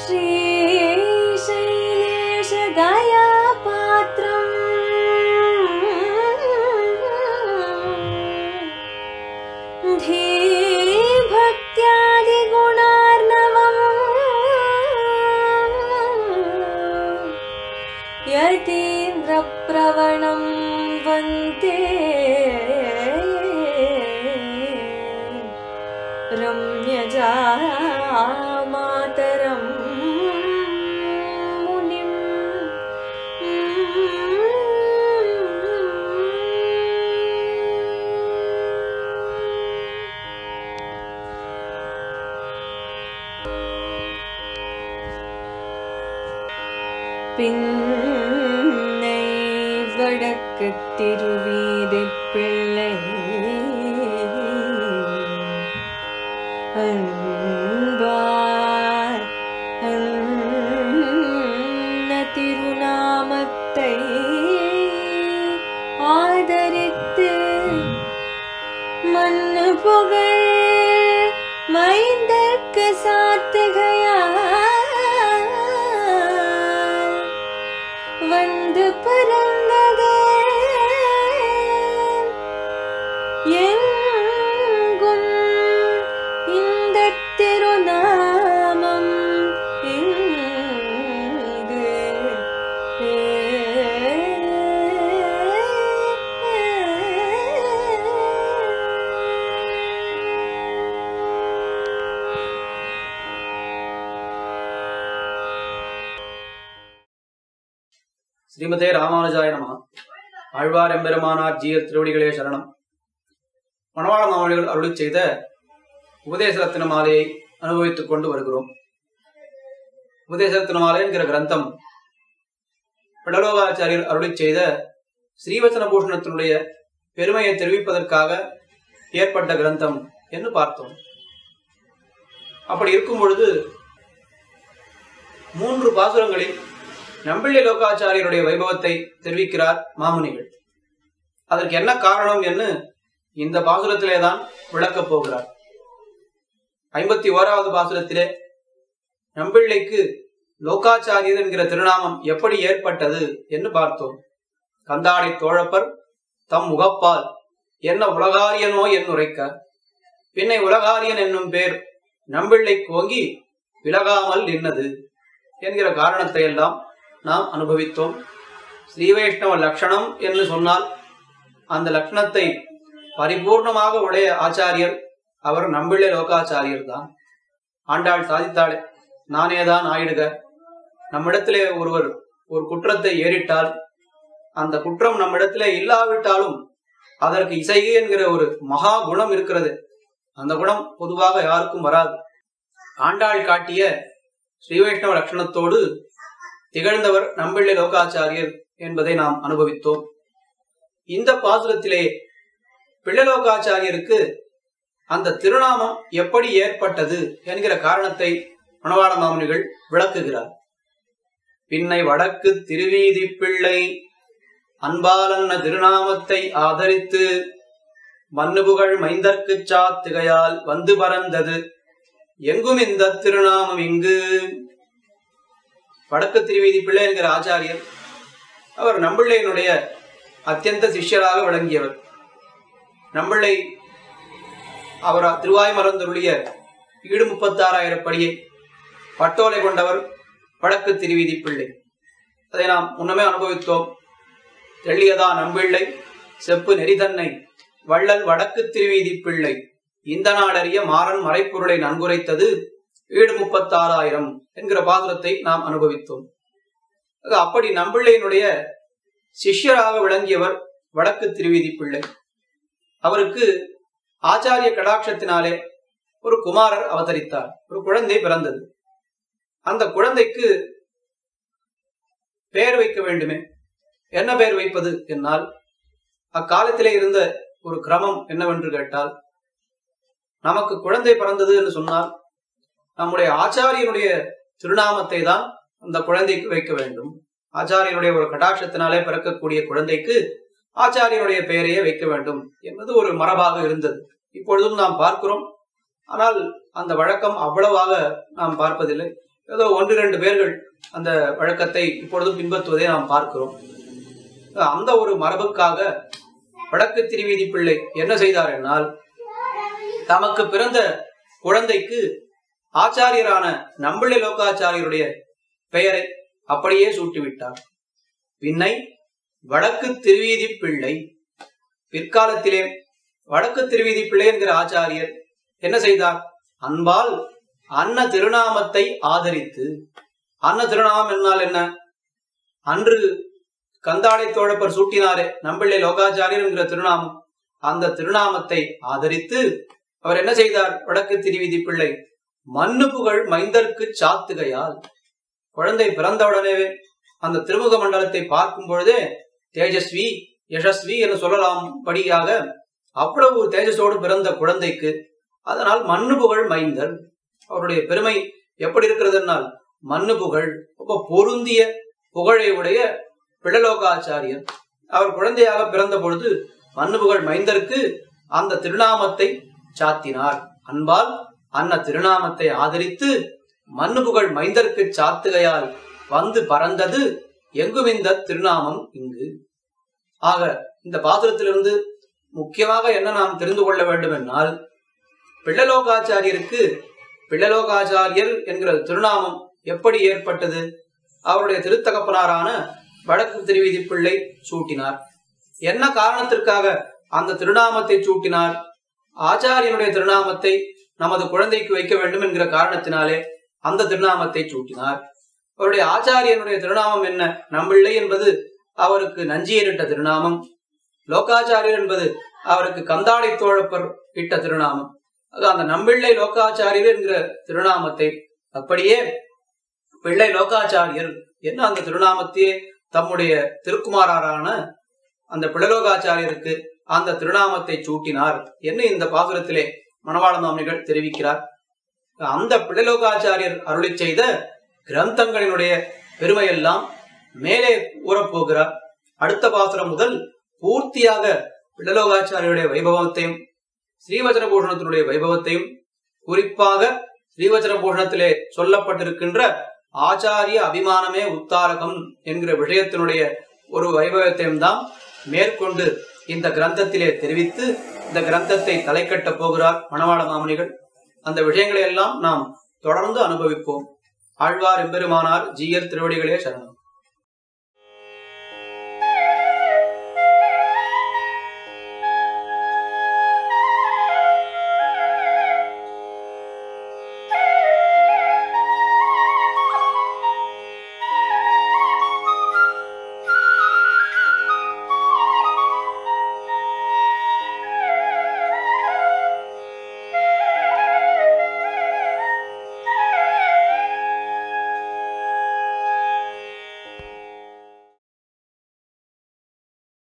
श्रीशैलेश दयापात्रम् धीभक्त्यादिगुणार्णवम् यतीन्द्रप्रवणं वन्दे रम्यजामातरं मुनिम्। பின்னை வடக்குத் திருவீதிப் பிள்ளை அன்பார் அன்ன திருநாமத்தை ஆதரித்து மண்ணு புகழ் மைந்தர்க்கு சாத்துகையால் வந்து பறந்ததே எங்கும் இந்த திருநாமம் இங்கு ஸ்ரீமதே ராமானுஜாய நமஹ. ஆழ்வார் எம்பெருமானார் ஜீயர் திருவடிகளே சரணம். மணவாள மாமனிகள் அருளிச் செய்த உபதேச ரத்தின மாலையை அனுபவித்துக் கொண்டு வருகிறோம். உபதேச ரத்தின மாலை என்கிற கிரந்தம் பிடலோகாச்சாரியர் அருளிச் செய்த ஸ்ரீவச்சன பூஷணத்தினுடைய பெருமையை தெரிவிப்பதற்காக ஏற்பட்ட கிரந்தம் என்று பார்த்தோம். அப்படி இருக்கும் பொழுது 3 பாசுரங்களில் நம்பிள்ளை லோகாச்சாரியருடைய வைபவத்தை தெரிவிக்கிறார் மாமுனிகள். அதற்கு என்ன காரணம் என்று இந்த பாசுரத்திலேதான் விளக்கப் போகிறார். 51வது பாசுரத்திலே நம்பிள்ளைக்கு லோகாச்சாரியர் என்கிற திருநாமம் எப்படி ஏற்பட்டது என்று பார்த்தோம். கந்தாடை தோழப்பர் தம் முகப்பால் என்ன உலகாரியனோ என் உரைக்க பின்னை உலகாரியன் என்னும் பேர் நம்பிள்ளை கோங்கி விலகாமல் நின்னது என்கிற காரணத்தை எல்லாம் நாம் அனுபவித்தோம். ஸ்ரீவைஷ்ணவ லட்சணம் என்று சொன்னால் அந்த லட்சணத்தை பரிபூர்ணமாக உடைய ஆச்சாரியர் அவர் நம்பிள்ளை லோகாச்சாரியர் தான். ஆண்டாள் சாதித்தாளே, நானேதான் ஆயிடுக. நம்மிடத்திலே ஒருவர் ஒரு குற்றத்தை ஏறிட்டால் அந்த குற்றம் நம்மிடத்திலே இல்லாவிட்டாலும் அதற்கு இசையே என்கிற ஒரு மகா குணம் இருக்கிறது. அந்த குணம் பொதுவாக யாருக்கும் வராது. ஆண்டாள் காட்டிய ஸ்ரீவைஷ்ணவ லட்சணத்தோடு திகழ்ந்தவர் நம்பிள்ளை லோகாச்சாரியர் என்பதை நாம் அனுபவித்தோம். இந்த பாசுரத்திலே பிள்ளலோகாச்சாரியருக்கு அந்த திருநாமம் எப்படி ஏற்பட்டது என்கிற காரணத்தை மணவாள மாமுனிகள் விளக்குகிறார். பின்னை வடக்கு திருவீதி பிள்ளை அன்பாலன்ன திருநாமத்தை ஆதரித்து மன்னுபுகழ் மைந்தர்க்கு சாத்துகையால் வந்து பறந்தது எங்கும் இந்த திருநாமம் இங்கு. வடக்கு திருவீதி பிள்ளை என்கிற ஆச்சாரியர் அவர் நம்பிள்ளையினுடைய அத்தியந்த சிஷ்யராக விளங்கியவர். நம்பிள்ளை அவர் திருவாய்மலர்ந்தருளிய 36,000 படியை பட்டோலை கொண்டவர் வடக்கு திருவீதி பிள்ளை. அதை நாம் முன்னமே அனுபவித்தோம். தெள்ளியதா நம்பிள்ளை செப்பு நெறிதன்னை வள்ளல் வடக்கு திருவீதி பிள்ளை இந்த நாடறிய மாறன் மறைப்பொருளை நன்குரைத்தது 36,000 என்கிற பாசுரத்தை நாம் அனுபவித்தோம். அப்படி நம்பிள்ளையினுடைய சிஷ்யராக விளங்கியவர் வடக்கு திருவீதி பிள்ளை. அவருக்கு ஆச்சாரிய கடாட்சத்தினாலே ஒரு குமாரர் அவதரித்தார். ஒரு குழந்தை பிறந்தது. அந்த குழந்தைக்கு பெயர் வைக்க வேண்டுமே. என்ன பெயர் வைப்பது என்னால் அக்காலத்திலே இருந்த ஒரு கிரமம் என்னவென்று கேட்டால், நமக்கு குழந்தை பிறந்தது என்று சொன்னால் நம்முடைய ஆச்சாரியனுடைய திருநாமத்தை தான் அந்த குழந்தைக்கு வைக்க வேண்டும். ஆச்சாரியனுடைய ஒரு கடாட்சத்தினாலே பிறக்கக்கூடிய குழந்தைக்கு ஆச்சாரியனுடைய பெயரையே வைக்க வேண்டும் என்பது ஒரு மரபாக இருந்தது. இப்பொழுதும் நாம் பார்க்கிறோம். ஆனால் அந்த வழக்கம் அவ்வளவாக நாம் பார்ப்பதில்லை. ஏதோ 1-2 பேர்கள் அந்த வழக்கத்தை இப்பொழுதும் பின்பற்றுவதை நாம் பார்க்கிறோம். அந்த ஒரு மரபுக்காக வடக்கு திருவீதி பிள்ளை என்ன செய்தார் என்னால், தமக்கு பிறந்த குழந்தைக்கு ஆச்சாரியரான நம்பிள்ளை லோகாச்சாரியருடைய பெயரை அப்படியே சூட்டிவிட்டார். பின்னை வடக்கு திருவீதி பிள்ளை. பிற்காலத்திலே வடக்கு திருவீதி பிள்ளை என்கிற ஆச்சாரியர் என்ன செய்தார், அன்பால் அன்ன திருநாமத்தை ஆதரித்து, அன்ன திருநாமம் என்னால் என்ன, அன்று கந்தாடை தோழப்பர் சூட்டினாரே நம்பிள்ளை லோகாச்சாரியர் என்கிற திருநாமம், அந்த திருநாமத்தை ஆதரித்து அவர் என்ன செய்தார், வடக்கு திருவீதி பிள்ளை மண்ணு புகழ் மைந்தர்க்கு சாத்துகையால், குழந்தை பிறந்தவுடனேவே அந்த திருமுக மண்டலத்தை பார்க்கும் பொழுதே தேஜஸ்வி யசஸ்வி என்று சொல்லலாம் படியாக அவ்வளவு தேஜஸோடு பிறந்த குழந்தைக்கு, அதனால் மண்ணு புகழ் மைந்தர், அவருடைய பெருமை எப்படி இருக்கிறதுனால் மண்ணு புகழ், ரொம்ப பொருந்திய புகழை உடைய பிள்ளலோகாச்சாரியர். அவர் குழந்தையாக பிறந்த பொழுது மண்ணு புகழ் மைந்தருக்கு அந்த திருநாமத்தை சாத்தினார். அன்பால் அன்ன திருநாமத்தை ஆதரித்து மண்ணு புகழ் மைந்தருக்கு சாத்துகையால் வந்து பறந்தது எங்கும் இந்த திருநாமம் இங்கு. ஆக இந்த பாசுரத்திலிருந்து முக்கியமாக என்ன நாம் தெரிந்து கொள்ள வேண்டும் என்னால், பிள்ளலோகாச்சாரியருக்கு பிள்ளலோகாச்சாரியர் என்கிற திருநாமம் எப்படி ஏற்பட்டது, அவருடைய திருத்தகப்பனாரான வடக்கு திருவீதி பிள்ளை சூட்டினார். என்ன காரணத்திற்காக அந்த திருநாமத்தை சூட்டினார், ஆச்சாரியனுடைய திருநாமத்தை நமது குழந்தைக்கு வைக்க வேண்டும் என்கிற காரணத்தினாலே அந்த திருநாமத்தை சூட்டினார். அவருடைய ஆச்சாரியனுடைய திருநாமம் என்ன, நம்பிள்ளை என்பது அவருக்கு நஞ்சியரிட்ட திருநாமம், லோகாச்சாரியர் என்பது அவருக்கு கந்தாடை தோழப்பர் இட்ட திருநாமம். அது அந்த நம்பிள்ளை லோகாச்சாரியர் என்கிற திருநாமத்தை அப்படியே பிள்ளை லோகாச்சாரியர் என்ன அந்த திருநாமத்தையே தம்முடைய திருக்குமாரான அந்த பிள்ளலோகாச்சாரியருக்கு அந்த திருநாமத்தை சூட்டினார் என்று இந்த பாசுரத்திலே மணவாள மாமுனிகள் தெரிவிக்கிறார். அந்த பிள்ளலோகாச்சாரியர் அருளி செய்த கிரந்தங்களினுடைய பெருமையெல்லாம் மேலே கூறப்போகிறார். அடுத்த பாசுரம் முதல் பூர்த்தியாக பிள்ளலோகாச்சாரியருடைய வைபவத்தையும் ஸ்ரீவச்சன பூஷணத்தினுடைய வைபவத்தையும், குறிப்பாக ஸ்ரீவச்சன பூஷணத்திலே சொல்லப்பட்டிருக்கின்ற ஆச்சாரிய அபிமானமே உத்தாரகம் என்கிற விஷயத்தினுடைய ஒரு வைபவத்தையும் தான் மேற்கொண்டு இந்த கிரந்தத்திலே தெரிவித்து இந்த கிரந்தத்தை தலைக்கட்ட போகிறார் மணவாள மாமுனிகள். அந்த விஷயங்களை எல்லாம் நாம் தொடர்ந்து அனுபவிப்போம். ஆழ்வார் எம்பெருமானார் ஜீயர் திருவடிகளே சரணம்.